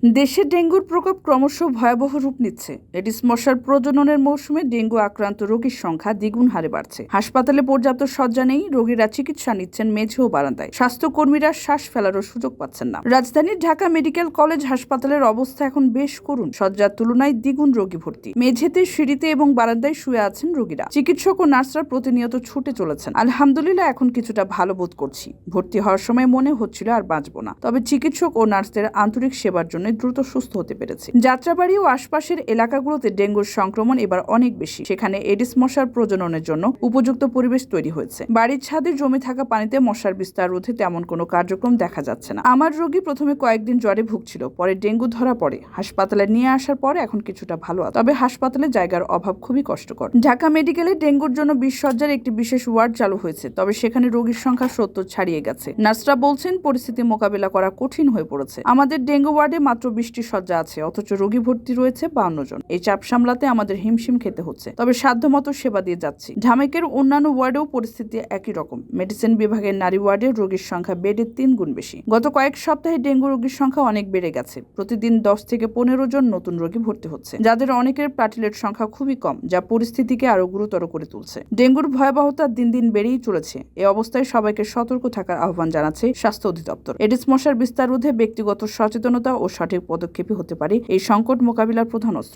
দেশে ডেঙ্গুর প্রকোপ ক্রমশ ভয়াবহ রূপ নিচ্ছে। এডিস মশার প্রজননের মৌসুমে ডেঙ্গু আক্রান্ত রোগীর সংখ্যা দ্বিগুণ হারে বাড়ছে। হাসপাতালে পর্যাপ্ত শয্যা নেই, রোগীরা চিকিৎসা নিচ্ছেন মেঝে ও বারান্দায়। স্বাস্থ্যকর্মীরা শ্বাস ফেলারও সুযোগ পাচ্ছেন না। রাজধানীর ঢাকা মেডিকেল কলেজ হাসপাতালের অবস্থা এখন বেশ করুণ। শয্যার তুলনায় দ্বিগুণ রোগী ভর্তি। মেঝেতে, সিঁড়িতে এবং বারান্দায় শুয়ে আছেন রোগীরা। চিকিৎসক ও নার্সরা প্রতিনিয়ত ছুটে চলেছেন। আলহামদুলিল্লাহ এখন কিছুটা ভালো বোধ করছি। ভর্তি হওয়ার সময় মনে হচ্ছিল আর বাঁচবো না, তবে চিকিৎসক ও নার্সদের আন্তরিক সেবার জন্য দ্রুত সুস্থ হতে পেরেছে। যাত্রাবাড়ি ও আশপাশের এলাকাগুলোতে ডেঙ্গুর সংক্রমণ এবার অনেক বেশি। সেখানে এডিস মশার প্রজননের জন্য উপযুক্ত পরিবেশ তৈরি হয়েছে। বাড়ির ছাদে জমে থাকা পানিতে মশার বিস্তার রোধে তেমন কোনো কার্যক্রম দেখা যাচ্ছে না। আমার রোগী প্রথমে কয়েকদিন জ্বরে ভুগছিল, পরে ডেঙ্গু ধরা পড়ে। হাসপাতালে নিয়ে আসার পরে এখন কিছুটা ভালো আছে, তবে হাসপাতালে জায়গার অভাব খুবই কষ্টকর। ঢাকা মেডিকেলে ডেঙ্গুর জন্য 20 শয্যার একটি বিশেষ ওয়ার্ড চালু হয়েছে, তবে সেখানে রোগীর সংখ্যা 70 ছাড়িয়ে গেছে। নার্সরা বলছেন পরিস্থিতি মোকাবিলা করা কঠিন হয়ে পড়েছে। আমাদের ডেঙ্গু ওয়ার্ডে মাত্র 20টি শয্যা আছে, অথচ রোগী ভর্তি রয়েছে 52 জন। এই চাপ সামলাতে আমাদের হিমশিম খেতে হচ্ছে, তবে সাধ্যমতো সেবা দিয়ে যাচ্ছি। ঢামেকের অন্যান্য ওয়ার্ডেও পরিস্থিতি একই রকম। মেডিসিন বিভাগের নারী ওয়ার্ডে রোগীর সংখ্যা বেডের 3 গুণ বেশি। গত কয়েক সপ্তাহে ডেঙ্গু রোগীর সংখ্যা অনেক বেড়ে গেছে। প্রতিদিন 10 থেকে 15 জন নতুন রোগী ভর্তি হচ্ছে, যাদের অনেকের প্লাটিলেট সংখ্যা খুবই কম, যা পরিস্থিতিকে আরো গুরুতর করে তুলছে। ডেঙ্গুর ভয়াবহতা দিন দিন বেড়েই চলেছে। এই অবস্থায় সবাইকে সতর্ক থাকার আহ্বান জানাচ্ছে স্বাস্থ্য অধিদপ্তর। এডিস মশার বিস্তার রোধে ব্যক্তিগত সচেতনতা ও সঠিক পদক্ষেপই হতে পারে এই সংকট মোকাবিলার প্রধান অস্ত্র।